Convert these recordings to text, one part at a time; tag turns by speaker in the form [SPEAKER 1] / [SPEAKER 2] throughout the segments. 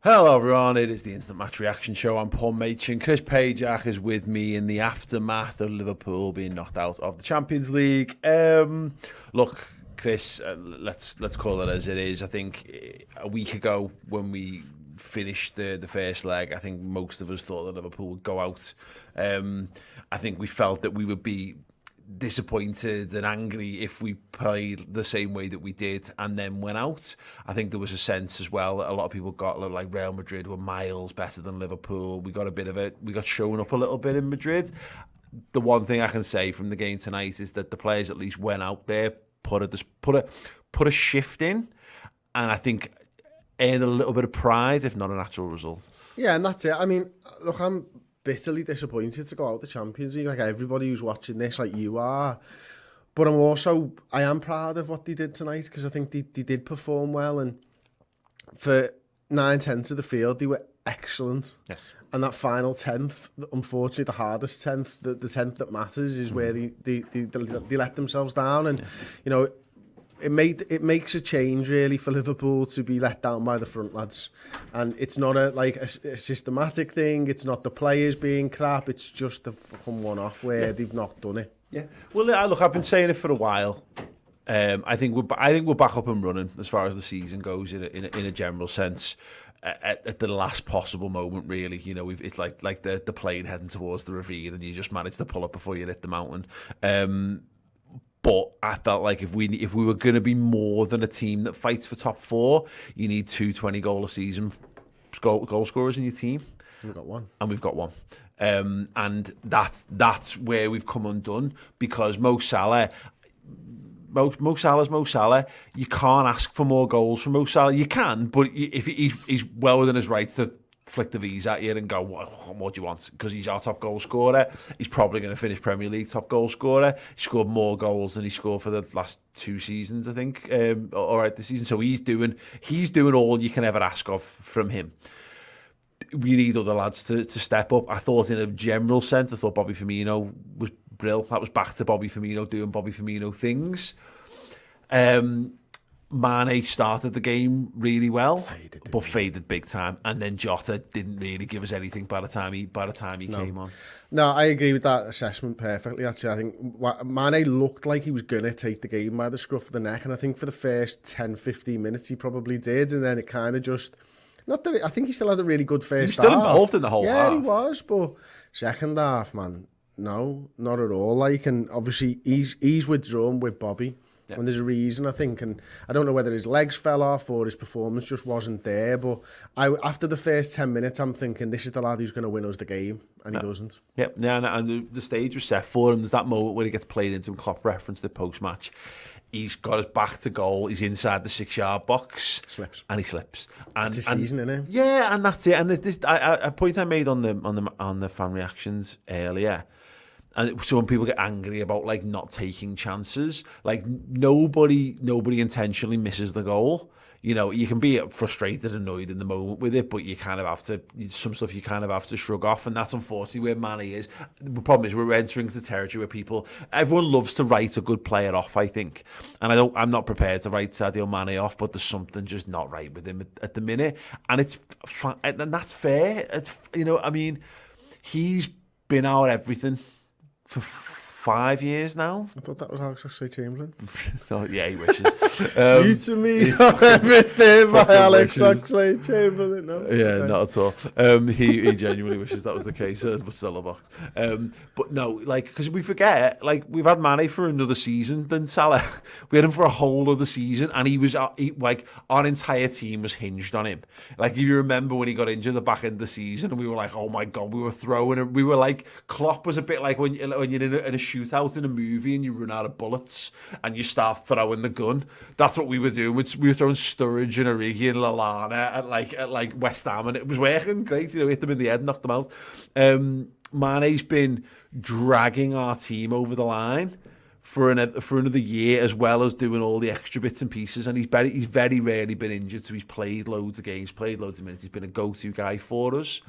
[SPEAKER 1] Hello everyone, it is the Instant Match Reaction Show. I'm Paul Machin. Chris Pajak is with me in the aftermath of Liverpool being knocked out of the Champions League. Look, Chris, let's call it as it is. I think a week ago when we finished the first leg, I think most of us thought that Liverpool would go out. I think we felt that we would be disappointed and angry if we played the same way that we did and then went out. I think there was a sense as well that a lot of people got like Real Madrid were miles better than Liverpool. We got shown up a little bit in Madrid. The one thing I can say from the game tonight is that the players at least went out there, put a shift in, and I think earned a little bit of pride, if not an actual result.
[SPEAKER 2] Yeah, and that's it. I mean, look, I'm bitterly disappointed to go out the Champions League, like everybody who's watching this, like you are. But I am proud of what they did tonight, because I think they did perform well, and for 9/10 of the field, they were excellent.
[SPEAKER 1] Yes.
[SPEAKER 2] And that final 10th, unfortunately, the hardest 10th, the 10th that matters, is where they let themselves down, and you know, it makes a change really for Liverpool to be let down by the front lads, and it's not a systematic thing. It's not the players being crap. It's just a fucking one-off where they've not done it.
[SPEAKER 1] Yeah. Well, look, I've been saying it for a while. I think we're back up and running as far as the season goes in a general sense. At the last possible moment, really, you know, it's like the plane heading towards the ravine, and you just manage to pull up before you hit the mountain. But I felt like if we were going to be more than a team that fights for top four, you need 2 20-goal-a-season goal scorers in your team.
[SPEAKER 2] We've got one.
[SPEAKER 1] And we've got one. And that's where we've come undone, because Mo Salah's Mo Salah. You can't ask for more goals from Mo Salah. You can, but if he's well within his rights to flick the V's at you and go, what do you want? Because he's our top goal scorer. He's probably going to finish Premier League top goal scorer. He scored more goals than he scored for the last 2 seasons, I think. All right, this season. So he's doing all you can ever ask of from him. We need other lads to step up. I thought in a general sense, I thought Bobby Firmino was brilliant. That was back to Bobby Firmino doing Bobby Firmino things. Mane started the game really well, faded big time, and then Jota didn't really give us anything by the time he came on.
[SPEAKER 2] No, I agree with that assessment perfectly. Actually, I think Mane looked like he was gonna take the game by the scruff of the neck, and I think for the first 10-15 minutes he probably did, and then it kind of just. Not that I think he still had a really good first half.
[SPEAKER 1] He was still involved in the whole half.
[SPEAKER 2] Yeah, he was, but second half, man, no, not at all. Like, and obviously he's withdrawn with Bobby. Yeah. And there's a reason, I think, and I don't know whether his legs fell off or his performance just wasn't there, but after the first 10 minutes, I'm thinking, this is the lad who's going to win us the game, and he doesn't.
[SPEAKER 1] Yep, yeah, and the stage was set for him. There's that moment where he gets played into, and Klopp referenced the post-match. He's got his back to goal. He's inside the 6-yard box.
[SPEAKER 2] And
[SPEAKER 1] he slips. And
[SPEAKER 2] it's a season, isn't it?
[SPEAKER 1] Yeah, and that's it. And a point I made on the fan reactions earlier. And so when people get angry about like not taking chances, like nobody intentionally misses the goal. You know, you can be frustrated, annoyed in the moment with it, but you kind of have to, some stuff you kind of have to shrug off, and that's unfortunately where Mane is. The problem is we're entering into territory where everyone loves to write a good player off, I think. And I'm not prepared to write Sadio Mane off, but there's something just not right with him at the minute. And it's and that's fair. It's, you know, I mean, he's been our everything for 5 years now.
[SPEAKER 2] I thought that was Alex Oxlade-Chamberlain.
[SPEAKER 1] Oh, yeah, he wishes.
[SPEAKER 2] You to me everything by Alex Oxlade-Chamberlain. No,
[SPEAKER 1] yeah, not at all. He genuinely wishes that was the case, as much as I love Ox. But no, like, because we forget, like, we've had Mane for another season than Salah. We had him for a whole other season, and he was like, our entire team was hinged on him. Like, if you remember when he got injured at the back end of the season, and we were like, oh my God, we were throwing him. We were like, Klopp was a bit like when you're in a shootout in a movie and you run out of bullets and you start throwing the gun. That's what we were doing. We were throwing Sturridge and Origi and Lallana at like West Ham, and it was working great. You know, hit them in the head, knocked them out. Mane's been dragging our team over the line for another year, as well as doing all the extra bits and pieces. And he's very rarely been injured, so he's played loads of games, played loads of minutes. He's been a go-to guy for us,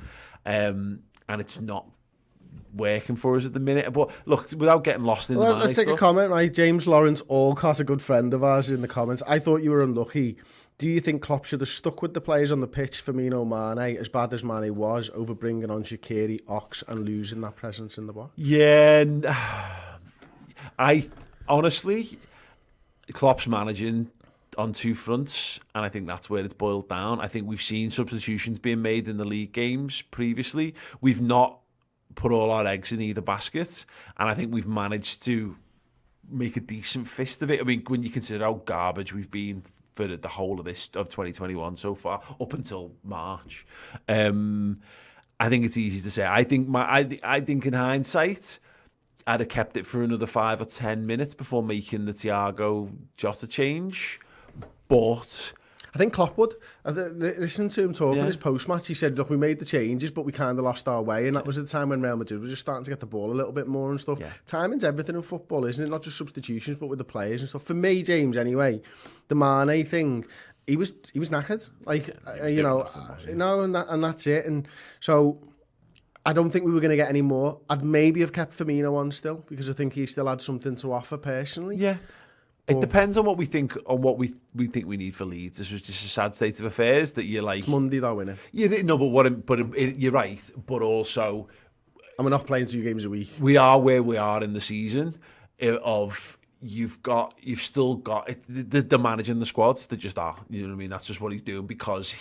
[SPEAKER 1] and it's not working for us at the minute. But look, without getting lost in
[SPEAKER 2] let's take a comment, right? James Lawrence Alcott, a good friend of ours, in the comments. I thought you were unlucky. Do you think Klopp should have stuck with the players on the pitch, Firmino, Mane, as bad as Mane was, over bringing on Shaqiri, Ox, and losing that presence in the box?
[SPEAKER 1] Yeah, I honestly, Klopp's managing on two fronts, and I think that's where it's boiled down. I think we've seen substitutions being made in the league games previously. We've not put all our eggs in either basket, and I think we've managed to make a decent fist of it. I mean, when you consider how garbage we've been for the whole of 2021 so far, up until March, I think it's easy to say. I think in hindsight, I'd have kept it for another 5 or 10 minutes before making the Thiago Jota change, but
[SPEAKER 2] I think Klopp would. Listen to him talking his post-match. He said, look, we made the changes, but we kind of lost our way. And that was the time when Real Madrid was just starting to get the ball a little bit more and stuff. Yeah. Timing's everything in football, isn't it? Not just substitutions, but with the players and stuff. For me, James, anyway, the Mane thing, he was knackered. Like, and that's it. And so I don't think we were going to get any more. I'd maybe have kept Firmino on still, because I think he still had something to offer personally.
[SPEAKER 1] Yeah. It depends on what we think we think we need for Leeds. This was just a sad state of affairs that you're like.
[SPEAKER 2] It's Monday though, isn't it?
[SPEAKER 1] Yeah, no, you're right. But also,
[SPEAKER 2] and we're not playing 2 games a week.
[SPEAKER 1] We are where we are in the season. You've still got the managing the squad. They just are. You know what I mean? That's just what he's doing because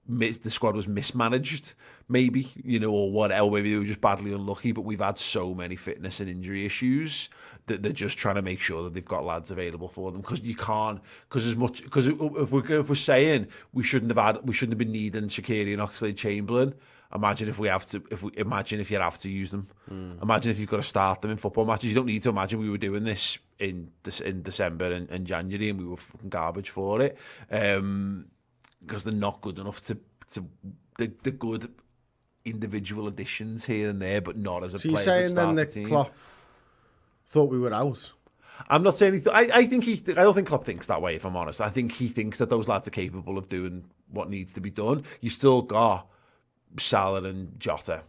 [SPEAKER 1] the squad was mismanaged, maybe, or whatever. Maybe they were just badly unlucky. But we've had so many fitness and injury issues that they're just trying to make sure that they've got lads available for them, because you can't. Because if we're saying we shouldn't have been needing Shaqiri and Oxlade-Chamberlain. Imagine if you have to use them. Imagine if you've got to start them in football matches. You don't need to imagine we were doing this in December and January, and we were fucking garbage for it. Because they're not good enough they're good individual additions here and there, but not as a player. So you're saying then that
[SPEAKER 2] Klopp thought we were out?
[SPEAKER 1] I'm not saying I don't think Klopp thinks that way, if I'm honest. I think he thinks that those lads are capable of doing what needs to be done. You still got Salah and Jota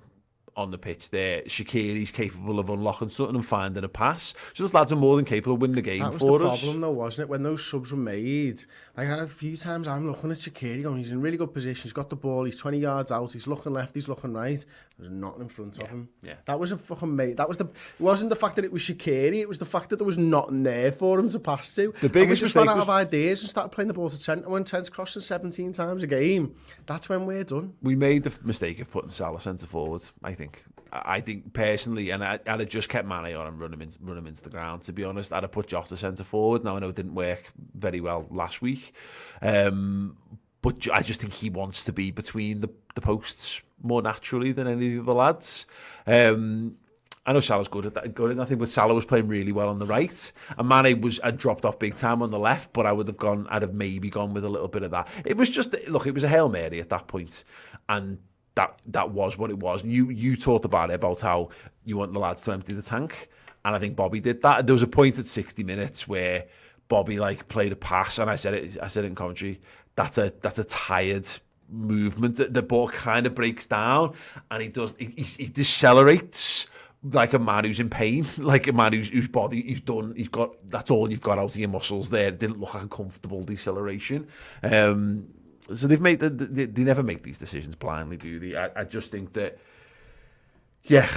[SPEAKER 1] on the pitch there. Shaqiri's capable of unlocking something and finding a pass. So those lads are more than capable of winning the game for us. That was the
[SPEAKER 2] problem though, wasn't it? When those subs were made, like a few times I'm looking at Shaqiri going, he's in really good position, he's got the ball, he's 20 yards out, he's looking left, he's looking right. There's nothing in front of him.
[SPEAKER 1] Yeah.
[SPEAKER 2] That was a fucking mate. It wasn't the fact that it was Shaqiri, it was the fact that there was nothing there for him to pass to.
[SPEAKER 1] The biggest mistake
[SPEAKER 2] was... out of ideas and started playing the ball to Trent, and when Trent's crossing 17 times a game, that's when we're done.
[SPEAKER 1] We made the mistake of putting Salah centre forward, I think. I think personally, and I'd have just kept Mane on and run him into the ground, to be honest. I'd have put Jota centre forward. Now I know it didn't work very well last week, but I just think he wants to be between the posts more naturally than any of the lads. I know Salah's good at that, and I think Salah was playing really well on the right, and Mane had dropped off big time on the left. But I'd have maybe gone with a little bit of that. It was just, look, it was a Hail Mary at that point, and that was what it was. You talked about it, about how you want the lads to empty the tank, and I think Bobby did that. There was a point at 60 minutes where Bobby played a pass, and I said it in commentary. That's a tired movement. The ball kind of breaks down, and he decelerates like a man who's in pain, like a man whose body he's done. That's all you've got out of your muscles there. It didn't look like a comfortable deceleration. So they never make these decisions blindly, do they? I just think that, it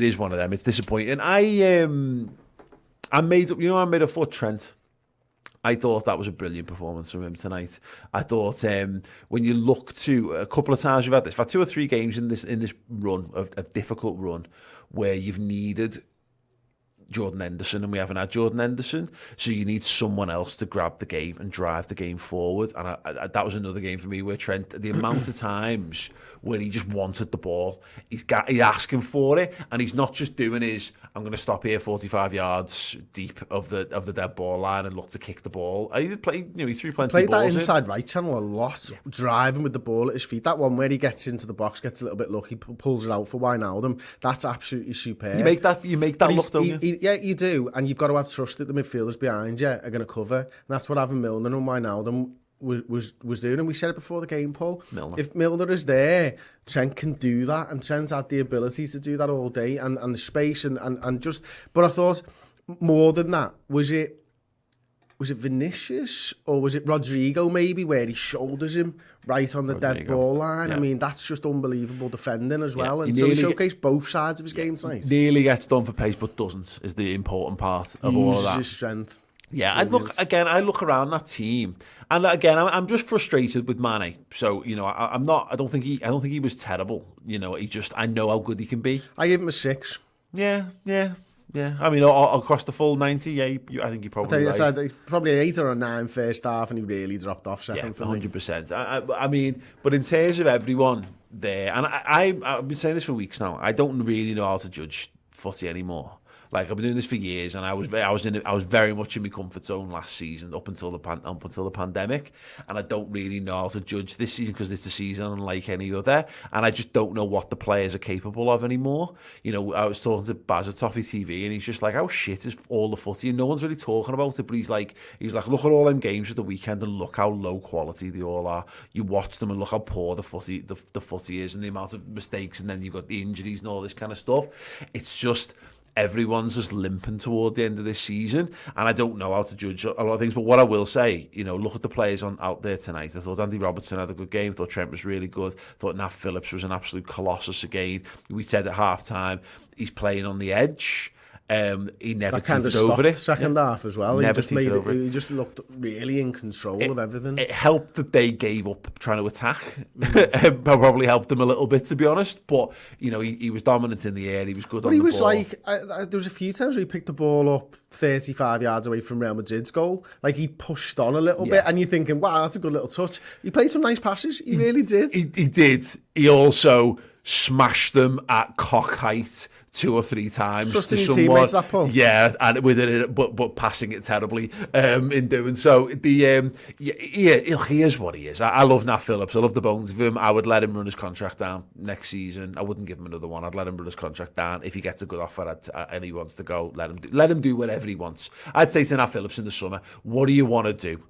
[SPEAKER 1] is one of them. It's disappointing. I made up for Trent. I thought that was a brilliant performance from him tonight. I thought when you look to a couple of times we've had 2 or 3 games in this run, a difficult run, where you've needed Jordan Henderson, and we haven't had Jordan Henderson, so you need someone else to grab the game and drive the game forward. And that was another game for me where Trent, the amount of times where he just wanted the ball, he's asking for it, and he's not just doing his, I'm going to stop here 45 yards deep of the dead ball line and look to kick the ball. He did play, he threw plenty of balls
[SPEAKER 2] that inside right channel a lot, driving with the ball at his feet. That one where he gets into the box, gets a little bit lucky, pulls it out for Wijnaldum. That's absolutely superb.
[SPEAKER 1] You make that look, don't you?
[SPEAKER 2] Yeah, you do, and you've got to have trust that the midfielders behind you are going to cover. And that's what having Milner and Wijnaldum was doing. And we said it before the game, Paul.
[SPEAKER 1] Milner.
[SPEAKER 2] If Milner is there, Trent can do that, and Trent had the ability to do that all day, and the space and just. But I thought more than that, was it Vinicius or was it Rodrigo maybe, where he shoulders him right on the dead ball line? I mean, that's just unbelievable defending as well. And so he showcased both sides of his game tonight.
[SPEAKER 1] Nearly gets done for pace, but doesn't, is the important part of all of that.
[SPEAKER 2] His strength.
[SPEAKER 1] Yeah, I look around that team, and again, I'm just frustrated with Mane. So I'm not. I don't think he was terrible. I know how good he can be.
[SPEAKER 2] I give him a 6.
[SPEAKER 1] Yeah. I mean, across the full 90, yeah, I think he probably.
[SPEAKER 2] Probably 8 or a 9 first half, and he really dropped off second.
[SPEAKER 1] Yeah, 100%. I mean, but in terms of everyone there, and I've been saying this for weeks now. I don't really know how to judge footy anymore. Like, I've been doing this for years, and I was very much in my comfort zone last season up until the pandemic, and I don't really know how to judge this season because it's a season unlike any other, and I just don't know what the players are capable of anymore. I was talking to Baz at Toffee TV, and he's just like, "How shit is all the footy?" And no one's really talking about it, but he's like, "Look at all them games of the weekend, and look how low quality they all are. You watch them, and look how poor the footy is, and the amount of mistakes, and then you've got the injuries and all this kind of stuff. It's just." Everyone's just limping toward the end of this season, and I don't know how to judge a lot of things. But what I will say, look at the players out there tonight. I thought Andy Robertson had a good game. I thought Trent was really good. I thought Nat Phillips was an absolute colossus again. We said at half-time, he's playing on the edge. He never teetered over it.
[SPEAKER 2] Second half as well.
[SPEAKER 1] Never
[SPEAKER 2] he just looked really in control of everything.
[SPEAKER 1] It helped that they gave up trying to attack. Probably helped him a little bit, to be honest. But he was dominant in the air. He was good on the ball. But he
[SPEAKER 2] was there was a few times where he picked the ball up 35 yards away from Real Madrid's goal. Like, he pushed on a little bit, and you're thinking, wow, that's a good little touch. He played some nice passes. He really did.
[SPEAKER 1] He did. He also smashed them at cock height 2 or 3 times.
[SPEAKER 2] Trusting your teammates, that Paul.
[SPEAKER 1] Yeah, and with it, but passing it terribly in doing so. He is what he is. I love Nat Phillips. I love the bones of him. I would let him run his contract down next season. I wouldn't give him another one. I'd let him run his contract down. If he gets a good offer and he wants to go, let him do whatever he wants. I'd say to Nat Phillips in the summer, what do you want to do?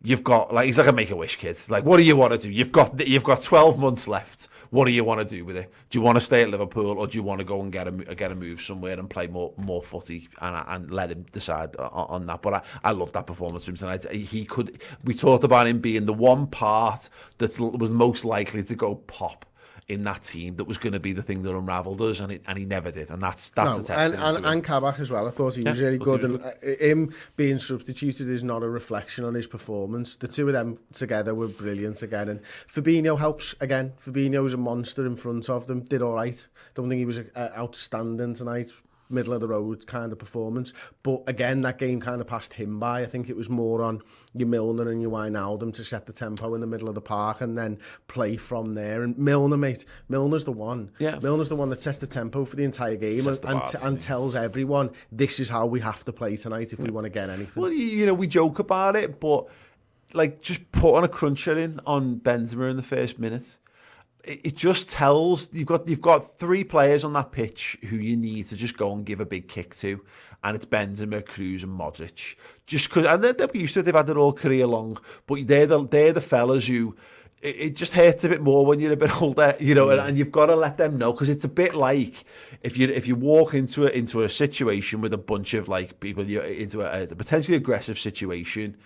[SPEAKER 1] You've got, he's like a Make-A-Wish kid. Like, what do you want to do? You've got 12 months left. What do you want to do with it? Do you want to stay at Liverpool, or do you want to go and get a move somewhere and play more footy and let him decide on that? But I love that performance from him tonight. We talked about him being the one part that was most likely to go pop in that team, that was going to be the thing that unravelled us, and he never did, and that's a testament.
[SPEAKER 2] And Kabak as well. I thought he was really good, and him being substituted is not a reflection on his performance. The two of them together were brilliant again, and Fabinho helps again. Fabinho's a monster in front of them. Did all right. Don't think he was outstanding tonight. Middle of the road kind of performance, but again, that game kind of passed him by. I think it was more on your Milner and your Wijnaldum to set the tempo in the middle of the park and then play from there. And Milner's the one.
[SPEAKER 1] Yeah.
[SPEAKER 2] Milner's the one that sets the tempo for the entire game and tells everyone, this is how we have to play tonight if we want to get anything.
[SPEAKER 1] Well, we joke about it, but just put on a cruncher in on Benzema in the first minute. It just tells you've got 3 players on that pitch who you need to just go and give a big kick to, and it's Benzema, Kroos, and Modric. Just because, and they're used to it; they've had it all career long. But they're the fellas who it just hurts a bit more when you're a bit older, and you've got to let them know, because it's a bit like if you walk into a situation with a bunch of people, you're into a potentially aggressive situation.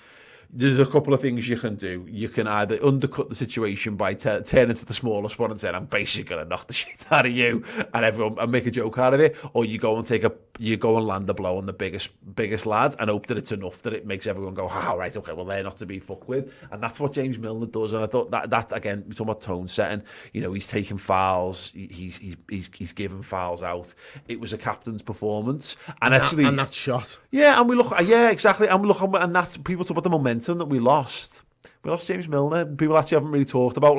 [SPEAKER 1] There's a couple of things you can do. You can either undercut the situation by turning to the smallest one and saying, "I'm basically going to knock the shit out of you," and make a joke out of it, or you go and land a blow on the biggest lad and hope that it's enough that it makes everyone go, "Oh, right, okay, well, they're not to be fucked with." And that's what James Milner does. And I thought that again, we're talking about tone setting. He's taking fouls, he's giving fouls out. It was a captain's performance, and
[SPEAKER 2] that shot.
[SPEAKER 1] Yeah, and we look, exactly, and that's people talk about the momentum that we lost. We lost James Milner. People actually haven't really talked about,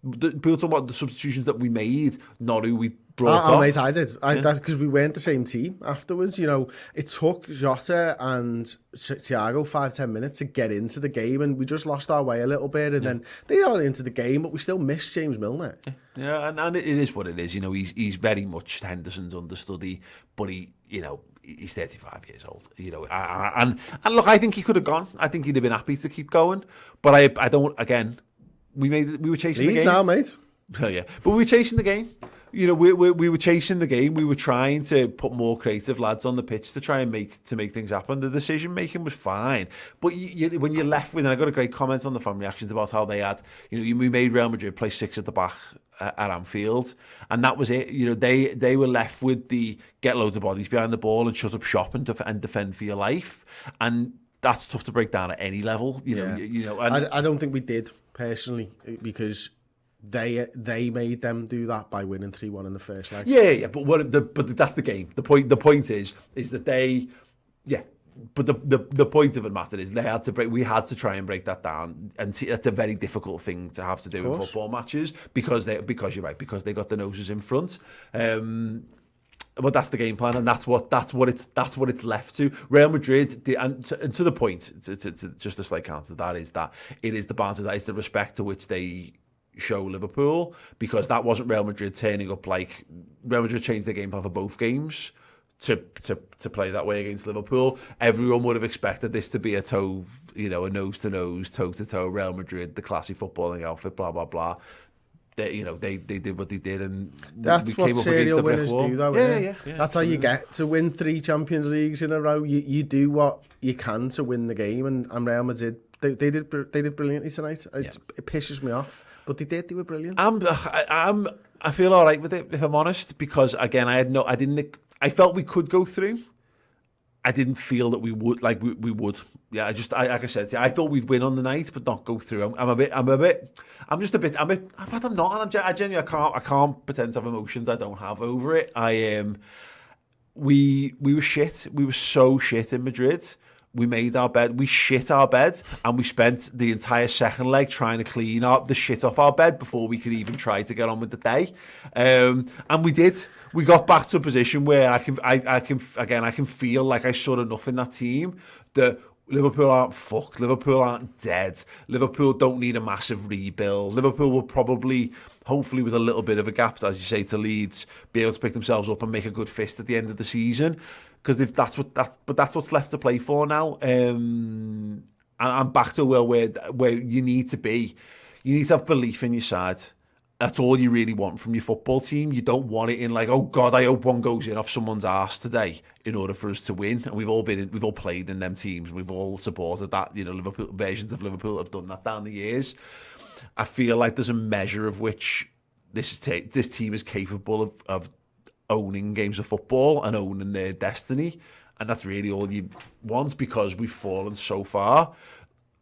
[SPEAKER 1] people talk about the substitutions that we made, not who we brought on.
[SPEAKER 2] Mate, I did. Because we weren't the same team afterwards. It took Jota and Thiago 5-10 minutes to get into the game, and we just lost our way a little bit, and then they got into the game, but we still missed James Milner.
[SPEAKER 1] Yeah, and it is what it is. He's very much Henderson's understudy, but he's 35 years old, you know, and look, I think he could have gone. I think he'd have been happy to keep going, but I don't. Again, we were chasing the game.
[SPEAKER 2] Now, mate.
[SPEAKER 1] Oh, yeah, but we were chasing the game. You know, we were chasing the game. We were trying to put more creative lads on the pitch to try and make things happen. The decision making was fine, but when you're left with, and I got a great comment on the fan reactions about how they had, you know, we made Real Madrid play 6 at the back at Anfield, and that was it. You know, they were left with the get loads of bodies behind the ball and shut up shop and defend for your life, and that's tough to break down at any level. You know, and
[SPEAKER 2] I don't think we did personally, because they made them do that by winning 3-1 in the first leg.
[SPEAKER 1] Yeah, but that's the game. The point is that they, yeah. But the point of it matter is we had to try and break that down, and that's a very difficult thing to have to do in football matches because you're right, because they got the noses in front. But that's the game plan, and that's what it's left to. Real Madrid, and to the point, to just a slight counter, that it is the banter, that is the respect to which they show Liverpool, because that wasn't Real Madrid turning up like Real Madrid changed their game plan for both games to play that way against Liverpool. Everyone would have expected this to be a nose to nose, toe to toe Real Madrid, the classy footballing outfit, blah blah blah. They did what they did, and
[SPEAKER 2] that's
[SPEAKER 1] we
[SPEAKER 2] what
[SPEAKER 1] came up
[SPEAKER 2] serial
[SPEAKER 1] against the
[SPEAKER 2] winners do, though.
[SPEAKER 1] Yeah.
[SPEAKER 2] That's how you get to win 3 Champions Leagues in a row. You do what you can to win the game, and Real Madrid they did brilliantly tonight. It pisses me off, but they were brilliant.
[SPEAKER 1] I feel all right with it, if I'm honest, because again, I felt we could go through. I didn't feel that we would, we would. Yeah, like I said, I thought we'd win on the night, but not go through. I genuinely, I can't pretend to have emotions I don't have over it. We were shit. We were so shit in Madrid. We made our bed, we shit our bed, and we spent the entire second leg trying to clean up the shit off our bed before we could even try to get on with the day. And we did. We got back to a position where I can feel like I saw enough in that team that Liverpool aren't fucked. Liverpool aren't dead. Liverpool don't need a massive rebuild. Liverpool will probably, hopefully with a little bit of a gap, as you say, to Leeds, be able to pick themselves up and make a good fist at the end of the season. Because that's what's left to play for now. And I'm back to where you need to be. You need to have belief in your side. That's all you really want from your football team. You don't want it in like, oh God, I hope one goes in off someone's arse today in order for us to win. And we've all played in them teams. We've all supported that. You know, Liverpool versions of Liverpool have done that down the years. I feel like there's a measure of which this team is capable of owning games of football and owning their destiny, and that's really all you want, because we've fallen so far.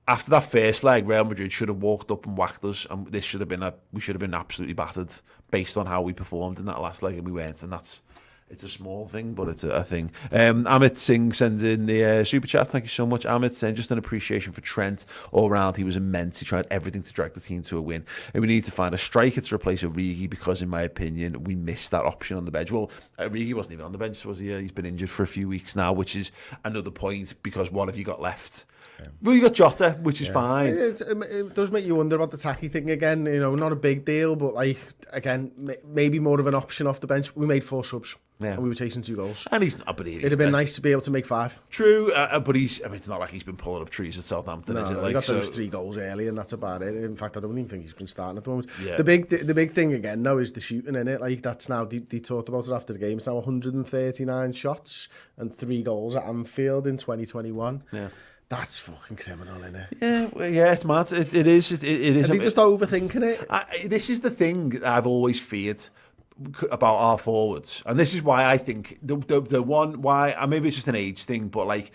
[SPEAKER 1] After that first leg, Real Madrid should have walked up and whacked us, and we should have been absolutely battered based on how we performed in that last leg, and we weren't. And it's a small thing, but it's a thing. Amit Singh sends in the super chat. Thank you so much, Amit. Saying just an appreciation for Trent all round. He was immense. He tried everything to drag the team to a win. And we need to find a striker to replace Origi, because, in my opinion, we missed that option on the bench. Well, Origi wasn't even on the bench, was he? He's been injured for a few weeks now, which is another point, because what have you got left? Yeah. Well, you got Jota, which is fine.
[SPEAKER 2] It does make you wonder about the tacky thing again. You know, not a big deal, but again, maybe more of an option off the bench. We made 4 subs. Yeah. And we were chasing 2 goals.
[SPEAKER 1] And he's not, but
[SPEAKER 2] it'd have been nice to be able to make 5.
[SPEAKER 1] True, but it's not like he's been pulling up trees at Southampton, is it?
[SPEAKER 2] He got those 3 goals early, and that's about it. In fact, I don't even think he's been starting at the moment.
[SPEAKER 1] Yeah.
[SPEAKER 2] The big thing again, though, is the shooting in it. Like, that's now, they talked about it after the game. It's now 139 shots and 3 goals at Anfield in 2021. Yeah. That's fucking criminal, isn't it?
[SPEAKER 1] Yeah, it's mad. It is. It is.
[SPEAKER 2] Are they just overthinking it?
[SPEAKER 1] This is the thing that I've always feared about our forwards, and this is why I think the one why, maybe it's just an age thing, but like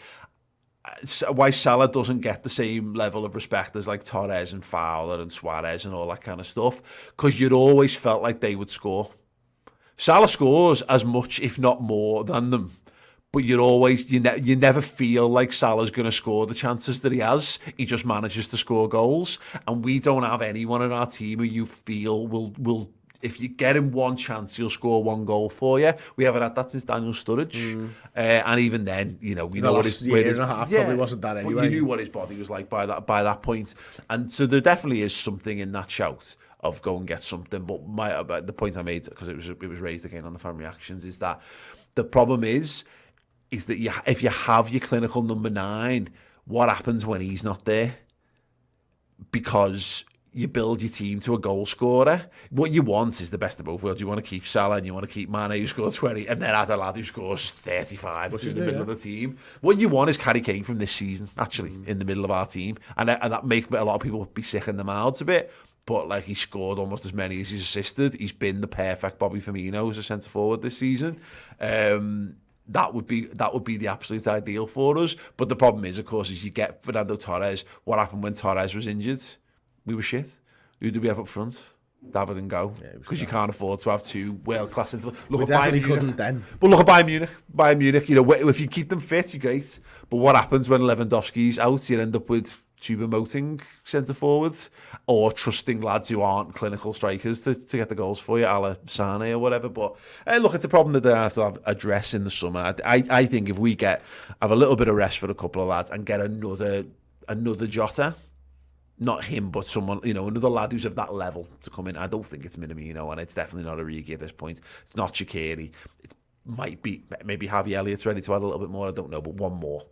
[SPEAKER 1] why Salah doesn't get the same level of respect as like Torres and Fowler and Suarez and all that kind of stuff, because you'd always felt like they would score. Salah scores as much, if not more, than them. But you never feel like Salah's going to score the chances that he has. He just manages to score goals, and we don't have anyone in our team who you feel will. If you get him one chance, he'll score 1 goal for you. We haven't had that since Daniel Sturridge, and even then, we know what his
[SPEAKER 2] year and a half probably wasn't that anyway.
[SPEAKER 1] But you knew what his body was like by that point, and so there definitely is something in that shout of go and get something. But the point I made, because it was raised again on the fan reactions, is that the problem is, is that if you have your clinical number 9, what happens when he's not there? Because you build your team to a goal scorer. What you want is the best of both worlds. You want to keep Salah and you want to keep Mane, who scores 20, and then add a lad who scores 35 in the middle of the team. What you want is Harry Kane from this season, actually, in the middle of our team. And that make a lot of people be sick in the mouths a bit. But like, he scored almost as many as he's assisted. He's been the perfect Bobby Firmino as a centre forward this season. That would be the absolute ideal for us. But the problem is, of course, is you get Fernando Torres. What happened when Torres was injured? We were shit. Who did we have up front? David and Go. Because you can't afford to have 2 world-class centre.
[SPEAKER 2] We definitely couldn't then.
[SPEAKER 1] But look at Bayern Munich. Bayern Munich, you know, if you keep them fit, you're great. But what happens when Lewandowski's out? You end up with 2 emoting centre forwards, or trusting lads who aren't clinical strikers to get the goals for you, a la Sane or whatever. But look, it's a problem that they have to address in the summer. I think if we have a little bit of rest for a couple of lads and get another Jota, not him, but someone, you know, another lad who's of that level to come in. I don't think it's Minamino, and it's definitely not Origi at this point. It's not Shaqiri. It might be, maybe Javi Elliott's ready to add a little bit more. I don't know, but one more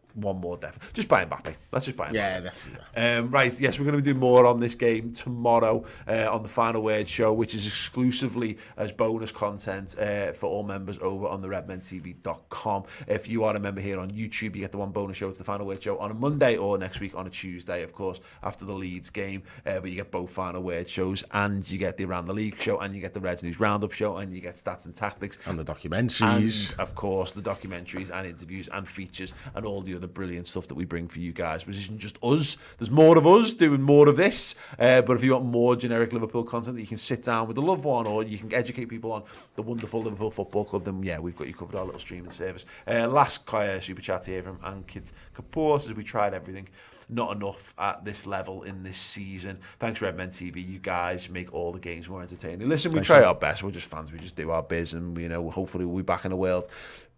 [SPEAKER 1] definitely. Just buy Mbappe. Let's just buy Mbappe.
[SPEAKER 2] Yeah, that's
[SPEAKER 1] right, yes, we're going to do more on this game tomorrow on the Final Word show, which is exclusively as bonus content for all members over on the redmentv.com. If you are a member here on YouTube, you get the one bonus show. It's the Final Word show on a Monday, or next week on a Tuesday, of course, after the Leeds game. But you get both Final Word shows, and you get the Around the League show, and you get the Reds News Roundup show, and you get Stats and Tactics.
[SPEAKER 2] And the documentaries.
[SPEAKER 1] And, of course, the documentaries and interviews and features and all the other brilliant stuff that we bring for you guys. Which isn't just us. There's more of us doing more of this. But if you want more generic Liverpool content that you can sit down with a loved one, or you can educate people on the wonderful Liverpool Football Club, then yeah, we've got you covered, our little streaming service. Last super chat here from Ankit Kapoor says, we tried everything. Not enough at this level in this season. Thanks, Redmen TV. You guys make all the games more entertaining. Listen, we try our best. We're just fans. We just do our biz, and you know, hopefully we'll be back in a world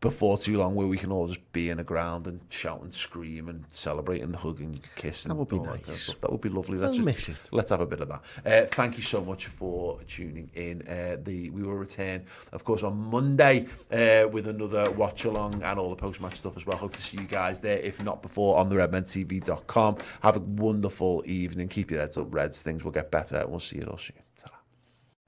[SPEAKER 1] before too long where we can all just be in the ground and shout and scream and celebrate and hug and kiss. And
[SPEAKER 2] that would be
[SPEAKER 1] nice.
[SPEAKER 2] That kind of
[SPEAKER 1] stuff. That would be lovely. Let's have a bit of that. Thank you so much for tuning in. We will return, of course, on Monday with another watch along and all the post match stuff as well. Hope to see you guys there, if not before, on the redmentv.com. Have a wonderful evening. Keep your heads up, Reds. Things will get better. We'll see you all soon. Ta-ra.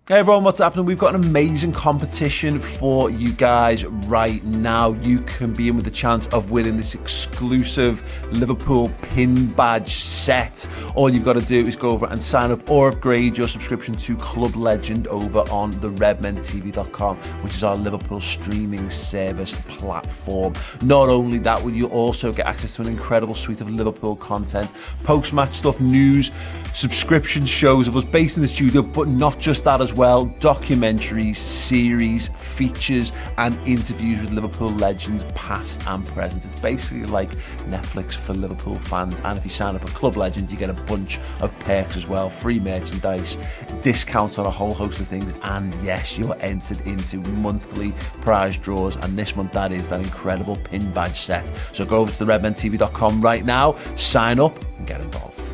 [SPEAKER 1] Hey everyone, what's happening? We've got an amazing competition for you guys right now. You can be in with the chance of winning this exclusive Liverpool pin badge set. All you've got to do is go over and sign up or upgrade your subscription to Club Legend over on the redmentv.com, which is our Liverpool streaming service platform. Not only that, will you also get access to an incredible suite of Liverpool content, post-match stuff, news, subscription shows of us based in the studio, but not just that as well, documentaries, series, features and interviews with Liverpool legends past and present. It's basically like Netflix for Liverpool fans, and if you sign up at Club Legend you get a bunch of perks as well, free merchandise, discounts on a whole host of things, and yes, you're entered into monthly prize draws, and this month that is that incredible pin badge set. So go over to the redmentv.com right now, sign up and get involved.